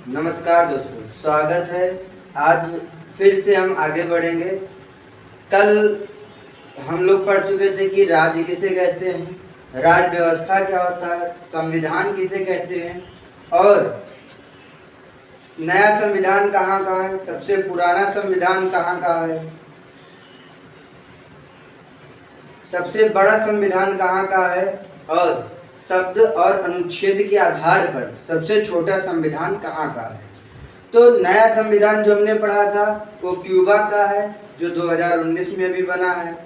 नमस्कार दोस्तों, स्वागत है। आज फिर से हम आगे बढ़ेंगे। कल हम लोग पढ़ चुके थे कि राज्य किसे कहते हैं, राज्य व्यवस्था क्या होता है, संविधान किसे कहते हैं और नया संविधान कहाँ का है, सबसे पुराना संविधान कहाँ का है, सबसे बड़ा संविधान कहाँ का है और शब्द और अनुच्छेद के आधार पर सबसे छोटा संविधान कहाँ का है। तो नया संविधान जो हमने पढ़ा था वो क्यूबा का है, जो 2019 में भी बना है।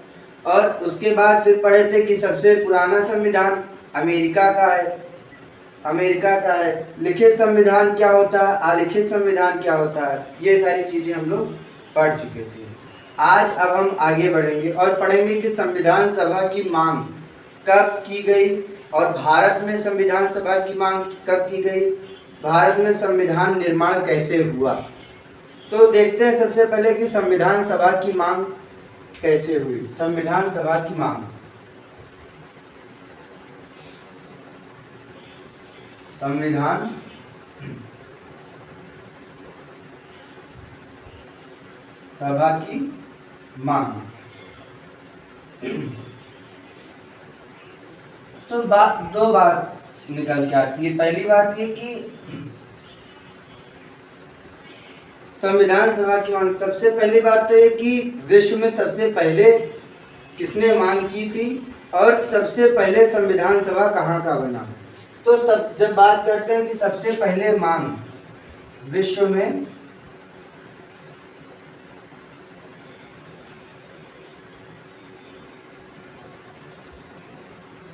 और उसके बाद फिर पढ़े थे कि सबसे पुराना संविधान अमेरिका का है। अमेरिका का है। लिखित संविधान क्या होता है, अलिखित संविधान क्या होता है, ये सारी चीज़ें हम लोग पढ़ चुके थे। आज अब हम आगे बढ़ेंगे और पढ़ेंगे कि संविधान सभा की मांग कब की गई और भारत में संविधान सभा की मांग कब की गई, भारत में संविधान निर्माण कैसे हुआ। तो देखते हैं सबसे पहले कि संविधान सभा की मांग कैसे हुई। संविधान सभा की मांग, संविधान सभा की मांग। तो दो बात निकल के आती है। पहली बात ये कि संविधान सभा की मांग, सबसे पहली बात तो ये कि विश्व में सबसे पहले किसने मांग की थी और सबसे पहले संविधान सभा कहाँ का बना। तो जब बात करते हैं कि सबसे पहले मांग विश्व में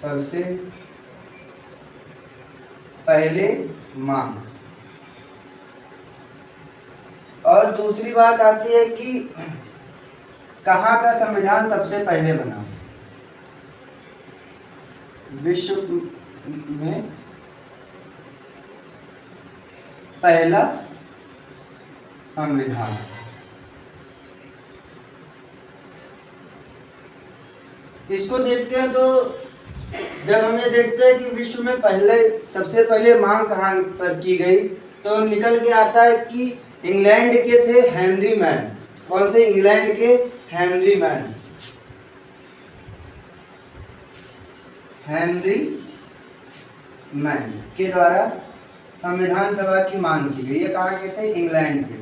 सबसे पहले मांग, और दूसरी बात आती है कि कहाँ का संविधान सबसे पहले बना। विश्व में पहला संविधान, इसको देखते हैं तो जब हम ये देखते हैं कि विश्व में सबसे पहले मांग कहाँ पर की गई, तो निकल के आता है कि इंग्लैंड के थे हेनरी मैन। कौन थे? इंग्लैंड के हेनरी मैन। हेनरी मैन के द्वारा संविधान सभा की मांग की गई। ये कहाँ के थे? इंग्लैंड के थे।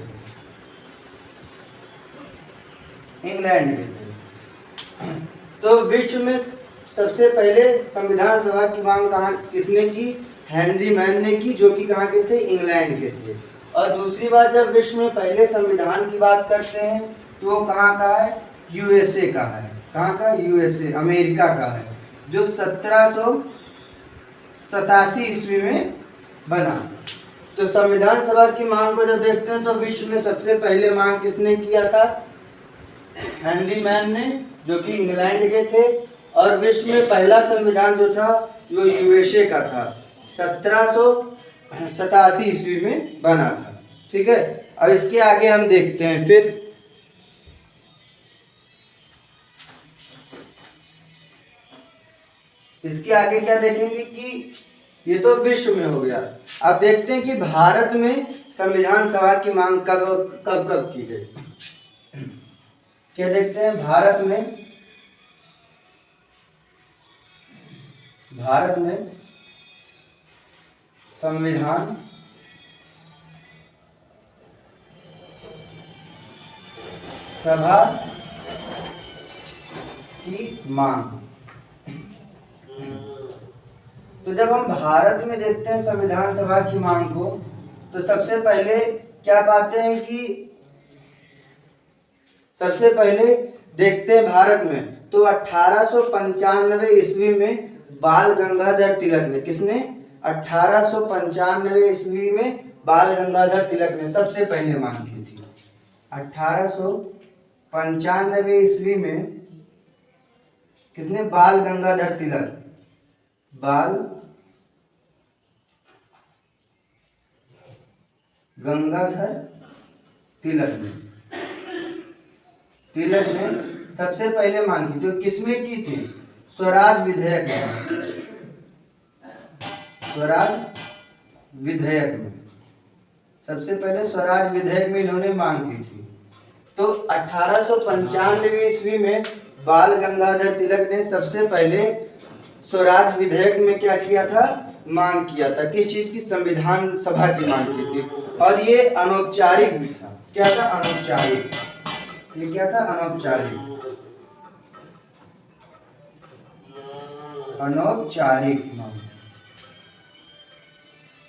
इंग्लैंड के थे। तो विश्व में सबसे पहले संविधान सभा की मांग किसने की? हेनरी मैन ने की, जो कि कहाँ के थे? इंग्लैंड के थे। और दूसरी बात, जब विश्व में पहले संविधान की बात करते हैं तो वो कहाँ का है? यूएसए का है। कहाँ का? यूएसए, अमेरिका का है, जो 1787 ईस्वी में बना। तो संविधान सभा की मांग को जब देखते हैं तो विश्व में सबसे पहले मांग किसने किया था? हेनरी मैन ने, जो कि इंग्लैंड के थे। और विश्व में पहला संविधान जो था वो यूएसए का था, 1787 ईस्वी में बना था। ठीक है। अब इसके आगे हम देखते हैं फिर इसके आगे क्या देखेंगे कि ये तो विश्व में हो गया। अब देखते हैं कि भारत में संविधान सभा की मांग कब कब कब की गई। क्या देखते हैं? भारत में संविधान सभा की मांग। तो जब हम भारत में देखते हैं संविधान सभा की मांग को, तो सबसे पहले क्या पाते हैं कि सबसे पहले देखते हैं भारत में तो 1895 ईस्वी में बाल गंगाधर तिलक ने, किसने? 1895 ईस्वी में बाल गंगाधर तिलक ने सबसे पहले मांग की थी। 1895 ईस्वी में किसने? बाल गंगाधर तिलक, बाल गंगाधर तिलक ने सबसे पहले मांग की। तो किसमें की थी? स्वराज विधेयक में, स्वराज विधेयक में सबसे पहले स्वराज विधेयक में इन्होंने मांग की थी। तो 1895 ईस्वी में बाल गंगाधर तिलक ने सबसे पहले स्वराज विधेयक में क्या किया था, मांग किया था। किस चीज की? संविधान सभा की मांग की थी। और ये अनौपचारिक भी था। क्या था? अनौपचारिक। ये क्या था? अनौपचारिक। अनौपचारिक मांग।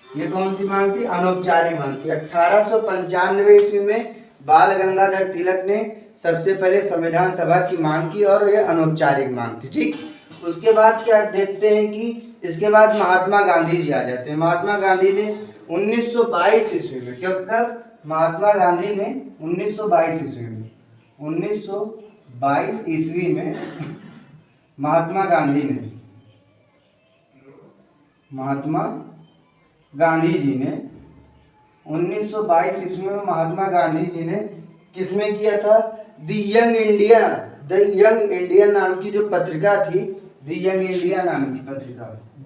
ये कौन सी मांग थी? अनौपचारिक मांग थी। 1895 ईस्वी में बाल गंगाधर तिलक ने सबसे पहले संविधान सभा की मांग की और ये अनौपचारिक मांग थी। ठीक, उसके बाद क्या देखते हैं कि इसके बाद महात्मा गांधी जी आ जाते हैं। महात्मा गांधी ने 1922 ईस्वी में, कब तक? महात्मा गांधी ने 1922 ईस्वी में 1922 ईस्वी में महात्मा गांधी ने महात्मा गांधी जी ने 1922 ईस्वी में महात्मा गांधी जी ने किसमें किया था? द यंग इंडियन नाम की जो पत्रिका थी, द यंग इंडिया नाम की पत्रिका, द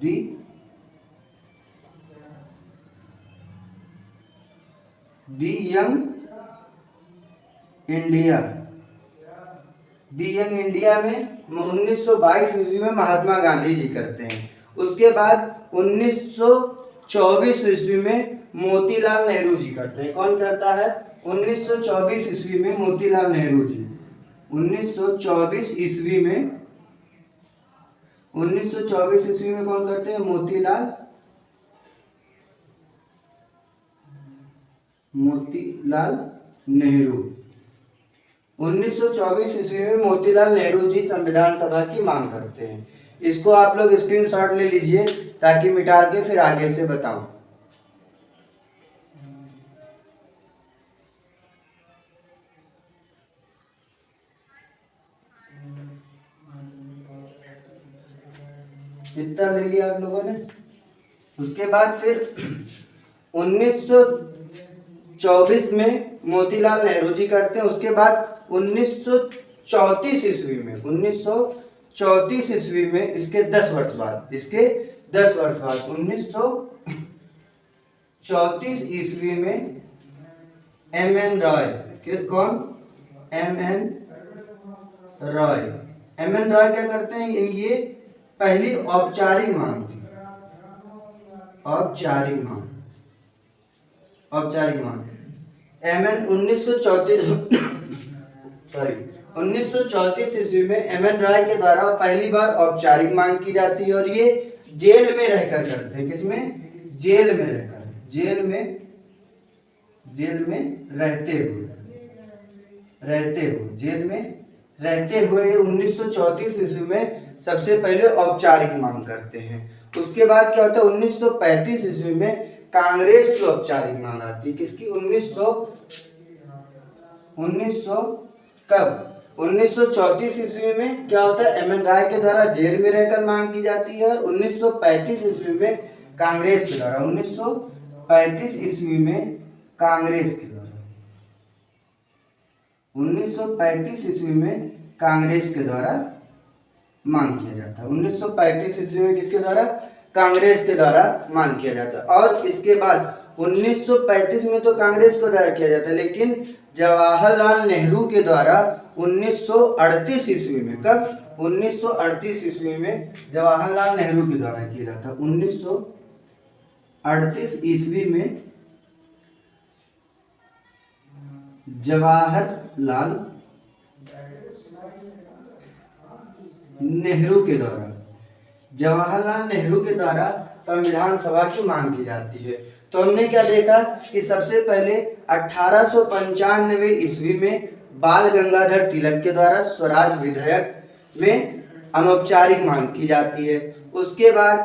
यंग इंडिया में 1922 ईस्वी में महात्मा गांधी जी करते हैं। उसके बाद 1924 ईस्वी में मोतीलाल नेहरू जी करते हैं। कौन करता है? 1924 ईस्वी में मोतीलाल नेहरू जी। 1924 ईस्वी में कौन करते हैं? मोतीलाल नेहरू। 1924 ईस्वी में मोतीलाल नेहरू जी संविधान सभा की मांग करते हैं। इसको आप लोग स्क्रीनशॉट ले लीजिए ताकि मिटा के फिर आगे से बताऊं। कितना ले लिया आप लोगों ने? उसके बाद फिर 1924 में मोतीलाल नेहरू जी करते हैं। उसके बाद 1934 ईस्वी में इसके 10 वर्ष बाद 1934 ईस्वी में M.N. रॉय, कौन? M.N. रॉय क्या करते हैं? ये पहली औपचारिक मांग थी। औपचारिक मांग M.N. 1934 ईस्वी में M.N. रॉय के द्वारा पहली बार औपचारिक मांग की जाती है और ये जेल में रहकर करते हैं। किसमें? जेल में रहकर, जेल में रहते हुए 1934 ईस्वी में सबसे पहले औपचारिक मांग करते हैं। उसके बाद क्या होता है? 1935 ईस्वी में कांग्रेस की औपचारिक मांग आती है। किसकी? 1934 ईस्वी में क्या होता है? M.N. रॉय के द्वारा जेल में रहकर मांग की जाती है। 1935 ईस्वी में कांग्रेस के द्वारा 1935 ईस्वी में कांग्रेस के द्वारा 1935 ईस्वी में कांग्रेस के द्वारा मांग किया जाता है। 1935 ईस्वी में किसके द्वारा? कांग्रेस के द्वारा मांग किया जाता है। और इसके बाद 1935 में तो कांग्रेस के द्वारा किया जाता है, लेकिन जवाहरलाल नेहरू के द्वारा 1938 ईस्वी में, कब? 1938 ईस्वी में जवाहरलाल नेहरू के द्वारा किया जाता है। 1938 ईस्वी में जवाहरलाल नेहरू के द्वारा संविधान सभा की मांग की जाती है। तो हमने क्या देखा कि सबसे पहले 1895 ईस्वी में बाल गंगाधर तिलक के द्वारा स्वराज विधेयक में अनौपचारिक मांग की जाती है। उसके बाद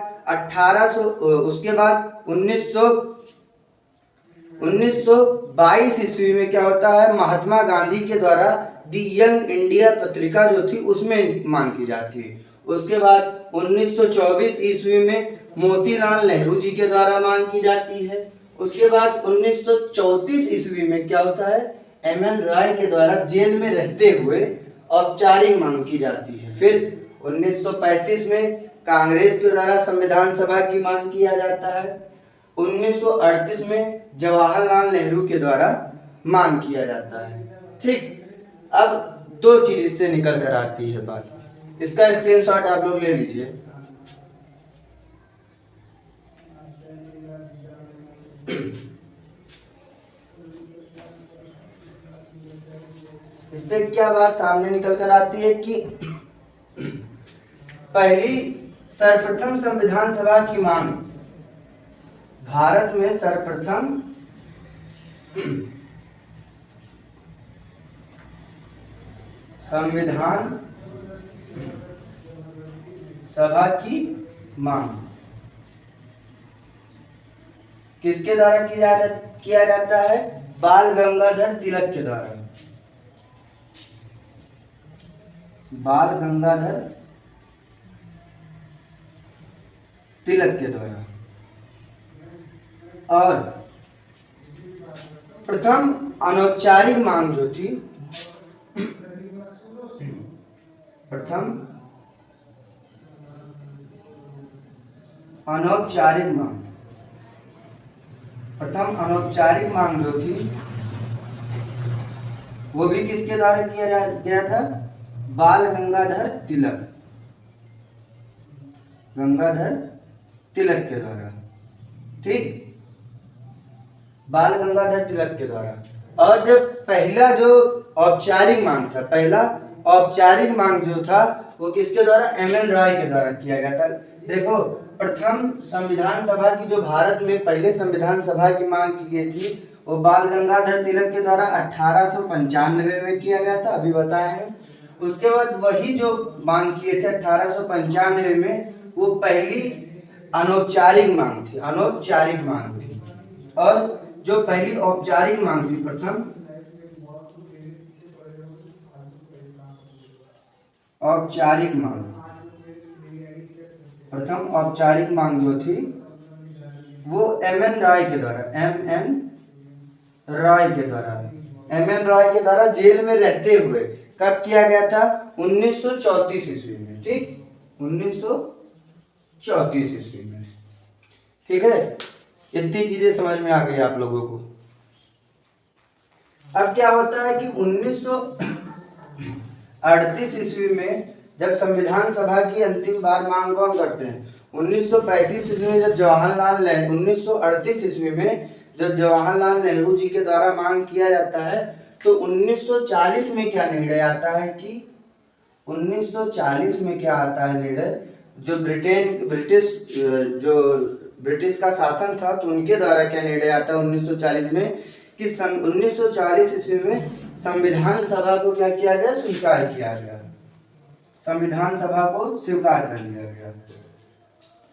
1922 ईस्वी में क्या होता है? महात्मा गांधी के द्वारा द यंग इंडिया पत्रिका जो थी उसमें मांग की जाती है। उसके बाद 1924 ईस्वी में मोतीलाल नेहरू जी के द्वारा मांग की जाती है। उसके बाद 1934 ईस्वी में क्या होता है? M.N. रॉय के द्वारा जेल में रहते हुए औपचारिक मांग की जाती है। फिर 1935 में कांग्रेस के द्वारा संविधान सभा की मांग किया जाता है। 1938 में जवाहरलाल नेहरू के द्वारा मांग किया जाता है। ठीक, अब दो चीज इससे निकल कर आती है बात, इसका स्क्रीनशॉट आप लोग ले लीजिए। इससे क्या बात सामने निकल कर आती है कि पहली सर्वप्रथम संविधान सभा की मांग, भारत में सर्वप्रथम संविधान सभा की मांग किसके द्वारा किया जाता है? बाल गंगाधर तिलक के द्वारा। बाल गंगाधर तिलक के द्वारा। और प्रथम अनौपचारिक मांग जो थी, प्रथम अनौपचारिक मांग, प्रथम अनौपचारिक मांग जो थी वो भी किसके द्वारा किया गया था? बाल गंगाधर तिलक, गंगाधर तिलक के द्वारा। ठीक, बाल गंगाधर तिलक के द्वारा। और जब पहला जो औपचारिक मांग था, पहला औपचारिक मांग जो था वो किसके द्वारा? एम.एन. रॉय के द्वारा किया गया था। देखो, प्रथम संविधान सभा की जो भारत में पहले संविधान सभा की मांग की गई थी वो बाल गंगाधर तिलक के द्वारा 1895 में किया गया था, अभी बताया है। उसके बाद वही जो मांग किए थे 1895 में, वो पहली अनौपचारिक मांग थी, अनौपचारिक मांग थी। और जो पहली औपचारिक मांग थी, प्रथम औपचारिक मांग, प्रथम औपचारिक मांग जो थी वो एम.एन. रॉय के द्वारा, एम.एन. रॉय के द्वारा, एम.एन. रॉय के द्वारा जेल में रहते हुए कब किया गया था? 1934 ईस्वी में। ठीक, 1934 ईस्वी में। ठीक है, इतनी चीजें समझ में आ गई आप लोगों को। अब क्या होता है कि 1938 ईस्वी में जब संविधान सभा की अंतिम बार मांग कौन करते हैं? 1935 ईस्वी में जब 1938 ईस्वी में जब जवाहरलाल नेहरू जी के द्वारा मांग किया जाता है, तो 1940 में क्या निर्णय आता है कि 1940 में क्या आता है निर्णय? जो ब्रिटिश का शासन था, तो उनके द्वारा क्या निर्णय आता है 1940 में कि 1940 ईस्वी में संविधान सभा को क्या किया गया? स्वीकार किया गया। संविधान सभा को स्वीकार कर लिया गया।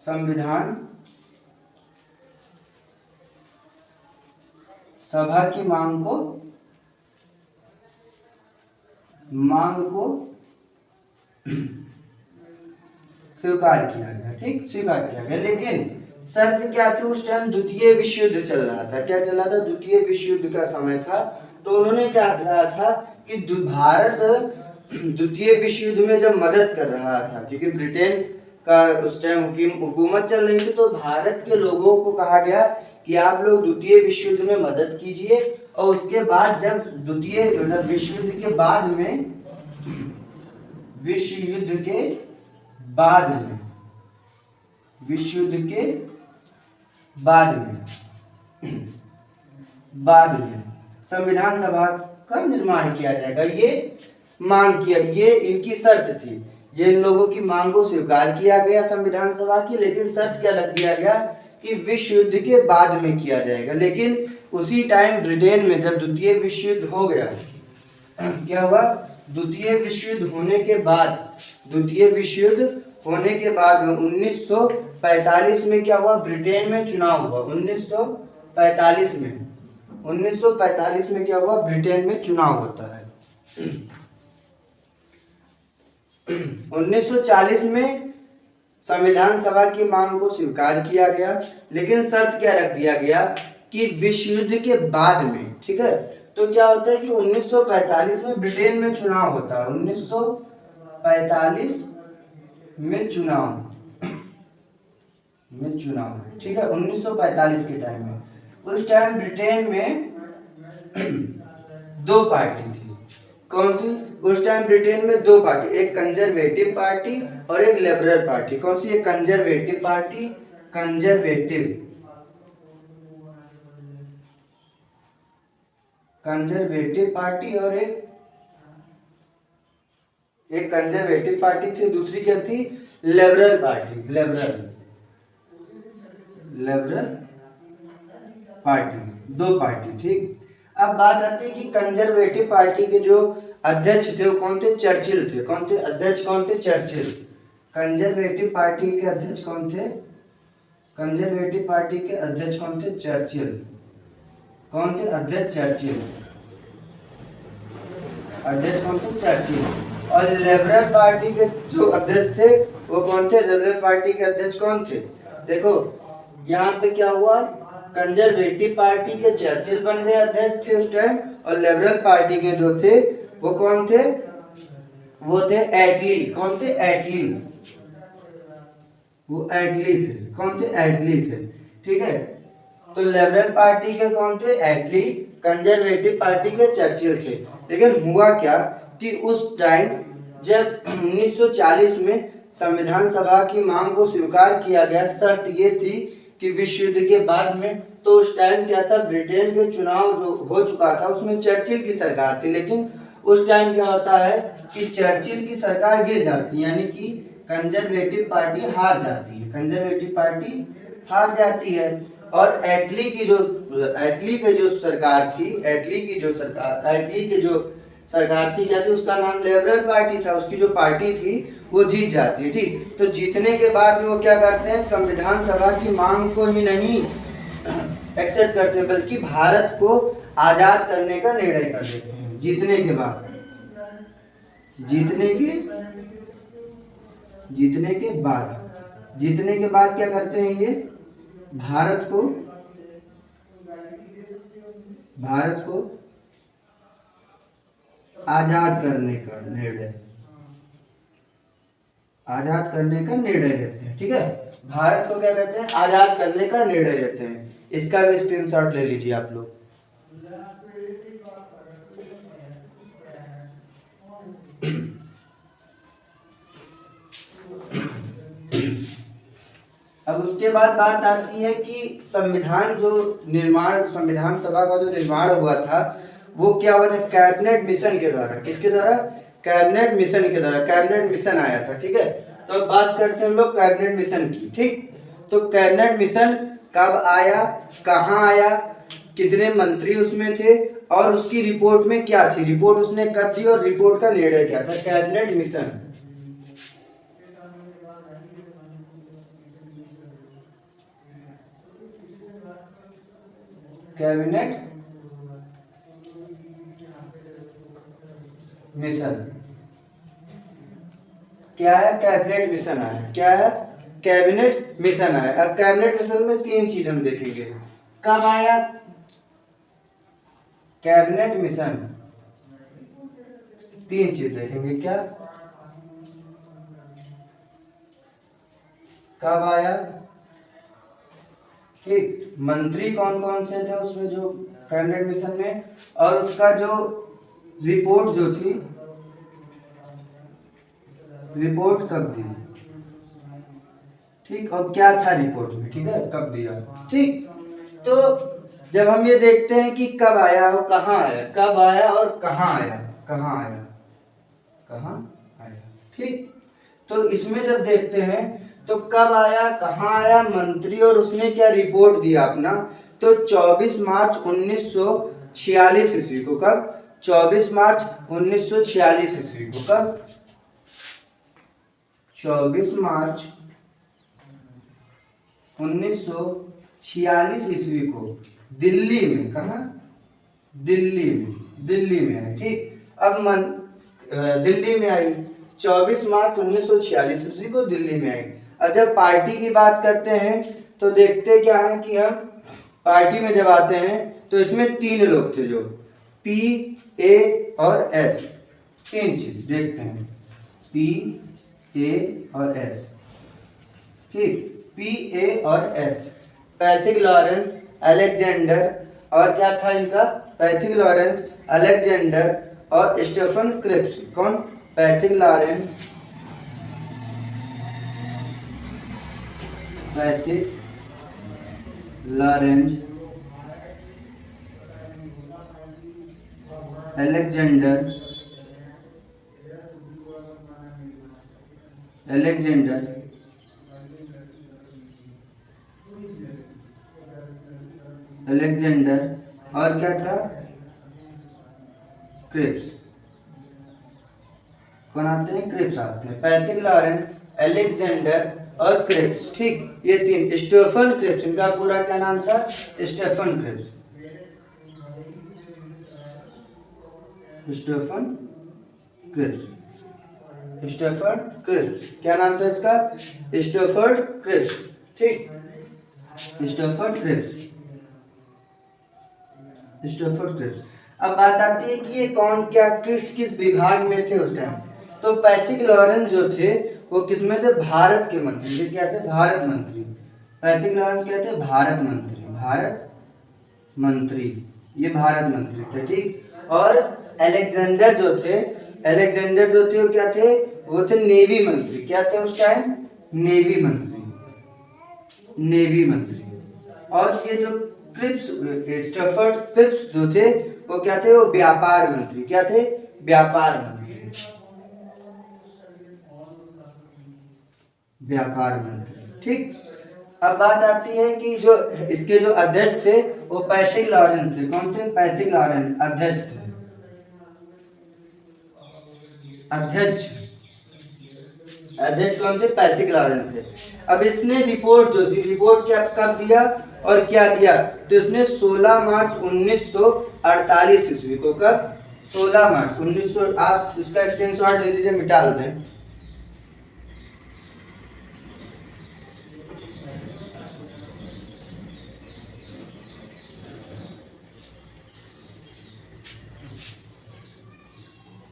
संविधान सभा की मांग को स्वीकार किया गया। ठीक, स्वीकार किया गया। लेकिन शर्त क्या थी? उस टाइम द्वितीय विश्व युद्ध चल रहा था। क्या चल रहा था? द्वितीय विश्व युद्ध का समय था। तो उन्होंने क्या कहा था कि भारत द्वितीय विश्व युद्ध में जब मदद कर रहा था, क्योंकि ब्रिटेन का उस टाइम हुकूमत चल रही थी, तो भारत के लोगों को कहा गया कि आप लोग द्वितीय विश्व युद्ध में मदद कीजिए। और उसके बाद जब द्वितीय विश्व युद्ध के बाद में, विश्व युद्ध के बाद में, विश्व युद्ध के बाद में संविधान सभा का निर्माण किया जाएगा। ये मांग किया, ये इनकी शर्त थी। ये इन लोगों की मांग को स्वीकार किया गया संविधान सभा की, लेकिन शर्त क्या लग दिया गया कि विश्व युद्ध के बाद में किया जाएगा। लेकिन उसी टाइम ब्रिटेन में जब द्वितीय विश्व युद्ध हो गया, क्या हुआ? द्वितीय विश्व युद्ध होने के बाद, द्वितीय विश्व युद्ध होने के बाद में 1945 में क्या हुआ? ब्रिटेन में चुनाव हुआ। 1945 में क्या हुआ? ब्रिटेन में चुनाव होता है। 1940 में संविधान सभा की मांग को स्वीकार किया गया, लेकिन शर्त क्या रख दिया गया कि विश्व युद्ध के बाद में। ठीक है, तो क्या होता है कि 1945 में ब्रिटेन में चुनाव होता है। 1945 में चुनाव में चुनाव हुए, ठीक है, 1945 के टाइम में। उस टाइम ब्रिटेन में दो पार्टी थी। कौन सी? उस टाइम ब्रिटेन में दो पार्टी, एक कंजर्वेटिव पार्टी और एक लिबरल पार्टी। कौन सी? एक कंजर्वेटिव पार्टी, कंजर्वेटिव पार्टी और एक कंजर्वेटिव पार्टी थी, दूसरी क्या थी? लिबरल पार्टी, लिबरल पार्टी, दो पार्टी, ठीक। अब बात आती है कि कंजर्वेटिव पार्टी के जो अध्यक्ष थे वो कौन थे? चर्चिल थे। कौन थे अध्यक्ष? कौन थे? चर्चिल। कंजर्वेटिव पार्टी के अध्यक्ष कौन थे? कंजर्वेटिव पार्टी के अध्यक्ष कौन थे? चर्चिल। कौन थे अध्यक्ष? चर्चिल। अध्यक्ष कौन थे? चर्चिल। और लिबरल पार्टी के जो अध्यक्ष थे वो कौन थे? लिबरल पार्टी के अध्यक्ष कौन थे? देखो यहाँ पे क्या हुआ, कंजर्वेटिव पार्टी के चर्चिल बन गए अध्यक्ष थे उस टाइम, और लिबरल पार्टी के जो थे वो कौन थे? वो थे एटली। कौन थे? एटली। वो एटली थे। कौन थे? एटली थे, ठीक है। तो लिबरल पार्टी के कौन थे? एटली। कंजर्वेटिव पार्टी के चर्चिल थे। लेकिन हुआ क्या कि उस टाइम जब 1940 में संविधान सभा की मांग को स्वीकार किया गया, शर्त ये थी कि विश्व युद्ध के बाद में, तो उस टाइम क्या था, ब्रिटेन के चुनाव जो हो चुका था उसमें चर्चिल की सरकार थी, लेकिन उस टाइम क्या होता है कि चर्चिल की सरकार गिर जाती है, यानी कि कंजर्वेटिव पार्टी हार जाती है, कंजर्वेटिव पार्टी हार जाती है। और एटली की जो सरकार थी, एटली की जो सरकार थी क्या थी? उसका नाम लिबरल पार्टी था। उसकी जो पार्टी थी वो जीत जाती है, ठीक। तो जीतने के बाद में वो क्या करते हैं? संविधान सभा की मांग को ही नहीं एक्सेप्ट करते बल्कि भारत को आजाद करने का निर्णय कर देते हैं। जीतने के बाद क्या करते हैं ये? भारत को आजाद करने का निर्णय लेते हैं, ठीक है। भारत को क्या कहते हैं? आजाद करने का निर्णय लेते हैं। इसका भी स्क्रीनशॉट ले लीजिए आप लोग। अब उसके बाद बात आती है कि संविधान सभा का जो निर्माण हुआ था वो क्या हुआ था? कैबिनेट मिशन के द्वारा। किसके द्वारा? कैबिनेट मिशन के द्वारा। कैबिनेट मिशन आया था, ठीक है। तो अब बात करते हैं हम लोग कैबिनेट मिशन की, ठीक। तो कैबिनेट मिशन कब आया, कहाँ आया, कितने मंत्री उसमें थे और उसकी रिपोर्ट में क्या थी, रिपोर्ट उसने कब दी और रिपोर्ट का निर्णय क्या था? कैबिनेट मिशन, कैबिनेट मिशन क्या है? कैबिनेट मिशन आया। क्या है? कैबिनेट मिशन आया। अब कैबिनेट मिशन में तीन चीज हम देखेंगे। कब आया कैबिनेट मिशन? तीन चीज देखेंगे। क्या? कब आया, ठीक। मंत्री कौन कौन से थे उसमें जो कैबिनेट मिशन में, और उसका जो रिपोर्ट जो थी, रिपोर्ट कब दी, ठीक। और क्या था रिपोर्ट में, ठीक है, कब दिया, ठीक। तो जब हम ये देखते हैं कि कब आया और कहाँ आया, कब आया और कहाँ आया, ठीक। तो इसमें जब देखते हैं तो कब आया, कहाँ आया, मंत्री और उसने क्या रिपोर्ट दिया अपना, तो 24 मार्च 1946 ईस्वी को। कब? 24 मार्च 1946 ईस्वी को। कब? 24 मार्च 1946 ईस्वी को दिल्ली में। कहा? दिल्ली में है, ठीक। अब दिल्ली में आई 24 मार्च 1946 ईस्वी को दिल्ली में आई। अब जब पार्टी की बात करते हैं तो देखते क्या है कि हम पार्टी में जब आते हैं तो इसमें तीन लोग थे, जो पी, ए और एस, तीन चीज देखते हैं, पी, ए और एस, ठीक। PA और S, पैथिक लॉरेंस, अलेक्जेंडर और क्या था इनका, पैथिक लॉरेंस, अलेक्जेंडर और स्टेफन क्रिप्स। कौन, Pethick Lawrence, Pethick Lawrence, Alexander और क्या था, क्रिप्स। कौन आते हैं, क्रिप्स आते हैं। पैथिक लॉरेंस, अलेक्जेंडर और क्रिप्स, ठीक, ये तीन। स्टेफन क्रिप्स, इनका पूरा क्या नाम था, स्टेफन क्रिप्स, स्टेफन क्रिप्स, क्या नाम था इसका, स्टेफर्ड क्रिप्स, ठीक, स्टेफर्ड क्रिप्स। अब बात आती है कि ये कौन, क्या, किस किस विभाग में थे उस टाइम। तो पैथिक लॉरेंस जो थे वो किस में थे, भारत के मंत्री, ये क्या थे, भारत मंत्री। पैथिक लॉरेंस क्या थे, भारत मंत्री, ये भारत मंत्री थे, ठीक। और अलेक्जेंडर जो थे वो क्या थे, वो थे नेवी मंत्री। क्या थे उस टाइम, नेवी मंत्री। और ये जो क्रिप्स, स्टेफर्ड क्रिप्स जो थे वो क्या थे, वो व्यापार मंत्री। क्या थे, व्यापार मंत्री, ठीक। अब बात आती है कि जो इसके जो अध्यक्ष थे वो पैथिक लॉरेंस थे। कौन थे, पैथिक लॉरेंस अध्यक्ष थे, अध्यक्ष कौन थे, पैथिक लॉरेंस थे। अब इसने रिपोर्ट जो थी, रिपोर्ट क्या कब दिया और क्या दिया, तो इसने 16 मार्च 1948 ईस्वी को, कब, 16 मार्च 1900, आप इसका स्क्रीनशॉट ले लीजिए, मिटा दें।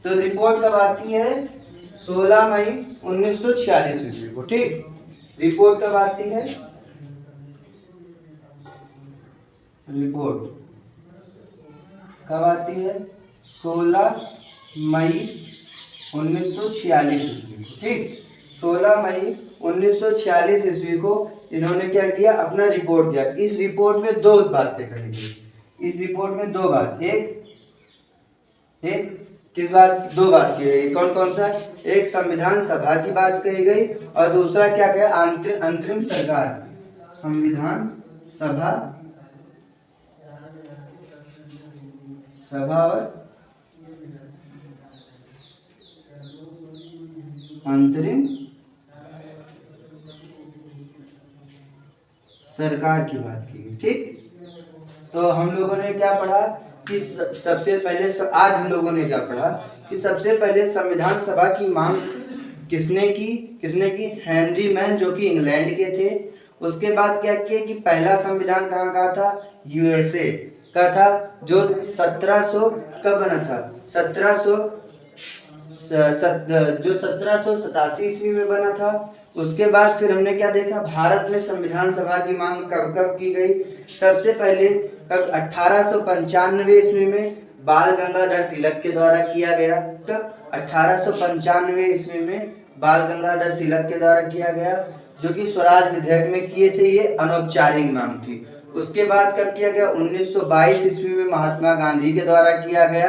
तो रिपोर्ट कब आती है, 16 मई 1946 ईस्वी को, ठीक। रिपोर्ट कब आती है, रिपोर्ट कब आती है, 16 मई 1946 ईस्वी को, ठीक। 16 मई 1946 ईस्वी को इन्होंने क्या किया, अपना रिपोर्ट दिया। इस रिपोर्ट में दो बातें कही गई, इस रिपोर्ट में दो बात, एक किस बात, दो बात की गई। कौन कौन सा, एक संविधान सभा की बात कही गई और दूसरा क्या कहा, अंतरिम सरकार, संविधान सभा और अंतरिम सरकार की बात की गई, ठीक। तो हम लोगों ने क्या पढ़ा कि सबसे पहले आज हम लोगों ने क्या पढ़ा कि सबसे पहले संविधान सभा की मांग किसने की, हेनरी मैन, जो कि इंग्लैंड के थे। उसके बाद क्या किया कि पहला संविधान कहाँ का था, USA का था, जो 1700 कब बना था, 1787 ईस्वी में बना था। उसके बाद फिर हमने क्या देखा, भारत में संविधान सभा की मांग कब कब की गई, सबसे पहले कब, 1895 ईस्वी में बाल गंगाधर तिलक के द्वारा किया गया। कब, 1895 ईस्वी में बाल गंगाधर तिलक के द्वारा किया गया, जो कि स्वराज विधेयक में किए थे, ये अनौपचारिक मांग थी। उसके बाद कब किया गया, 1922 ईस्वी में महात्मा गांधी के द्वारा किया गया,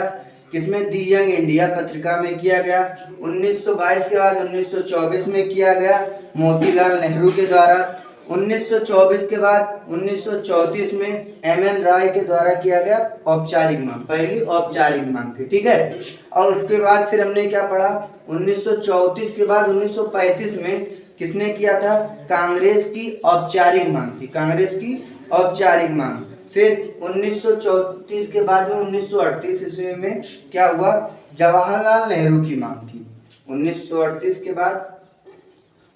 किसमें, दी यंग इंडिया पत्रिका में किया गया। 1922 के बाद 1924 में किया गया मोतीलाल नेहरू के द्वारा। 1924 के बाद 1934 में MN राय के द्वारा किया गया औपचारिक मांग, पहली औपचारिक मांग थी, ठीक है। और उसके बाद फिर हमने क्या पढ़ा, 1934 के बाद 1935 में किसने किया था, कांग्रेस की औपचारिक मांग थी, कांग्रेस की औपचारिक मांग। फिर 1934 के बाद में 1938 ईस्वी में क्या हुआ, जवाहरलाल नेहरू की मांग थी। 1938 के बाद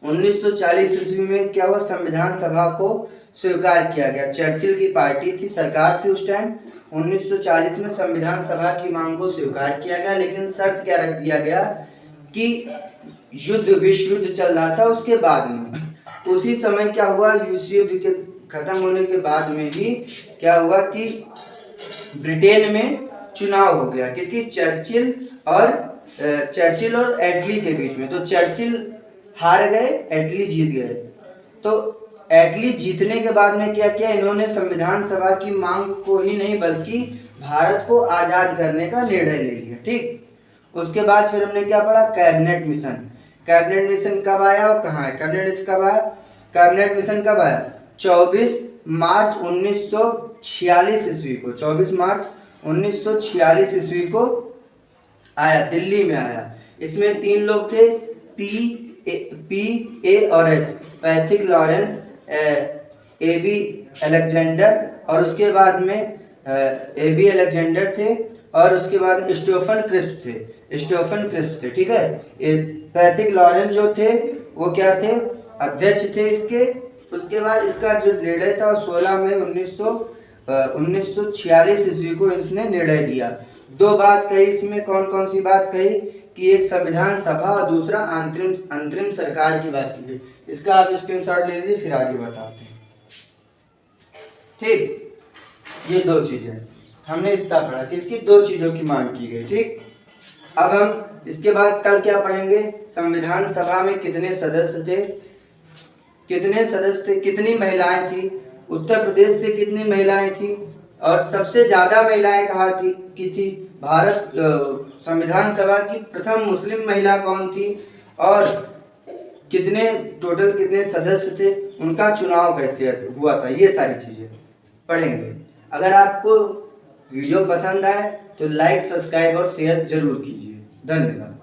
1940 ईस्वी में क्या हुआ, संविधान सभा को स्वीकार किया गया। चर्चिल की पार्टी थी, सरकार थी उस टाइम। 1940 में संविधान सभा की मांग को स्वीकार किया गया, लेकिन शर्त क्या रख दिया गया कि विश्व युद्ध चल रहा था उसके बाद में, उसी समय क्या हुआ, विश्व युद्ध के खत्म होने के बाद में ही क्या हुआ कि ब्रिटेन में चुनाव हो गया, किसकी, चर्चिल और एटली के बीच में। तो चर्चिल हार गए, एटली जीत गए। तो एटली जीतने के बाद में क्या किया, इन्होंने संविधान सभा की मांग को ही नहीं बल्कि भारत को आजाद करने का निर्णय ले लिया। ठीक, उसके बाद फिर हमने क्या पढ़ा, कैबिनेट मिशन। कैबिनेट मिशन कब आया और कहाँ है, कैबिनेट कब आया, कैबिनेट मिशन कब आया, 24 मार्च 1946 ईस्वी को, 24 मार्च 1946 ईस्वी को आया, दिल्ली में आया। इसमें 3 लोग थे, पी ए और H, Pethick Lawrence, A B Alexander, और उसके बाद में ए बी अलेक्जेंडर थे, और उसके बाद स्टीफन क्रिस्प थे। ठीक है, पैथिक लॉरेंस जो थे वो क्या थे, अध्यक्ष थे इसके। उसके बाद इसका जो निर्णय था 16 मई 1946 ईस्वी को इसने निर्णय दिया। 2 बात कही इसमें, कौन कौन सी बात कही, कि एक संविधान सभा और दूसरा अंतरिम सरकार की बात की गई। इसका आप स्क्रीनशॉट ले लीजिए, फिर आगे बताते हैं। ठीक, ये 2 चीजें हमने इतना पढ़ा कि इसकी 2 चीजों की मांग की गई। ठीक, अब हम इसके बाद कल क्या पढ़ेंगे, संविधान सभा में कितने सदस्य थे, कितनी महिलाएं थी, उत्तर प्रदेश से कितनी महिलाएं थी, और सबसे ज्यादा महिलाएं कहाँ थी, भारत संविधान सभा की प्रथम मुस्लिम महिला कौन थी, और टोटल कितने सदस्य थे, उनका चुनाव कैसे हुआ था, ये सारी चीजें पढ़ेंगे। अगर आपको वीडियो पसंद आए तो लाइक, सब्सक्राइब और शेयर जरूर कीजिए। धन्यवाद।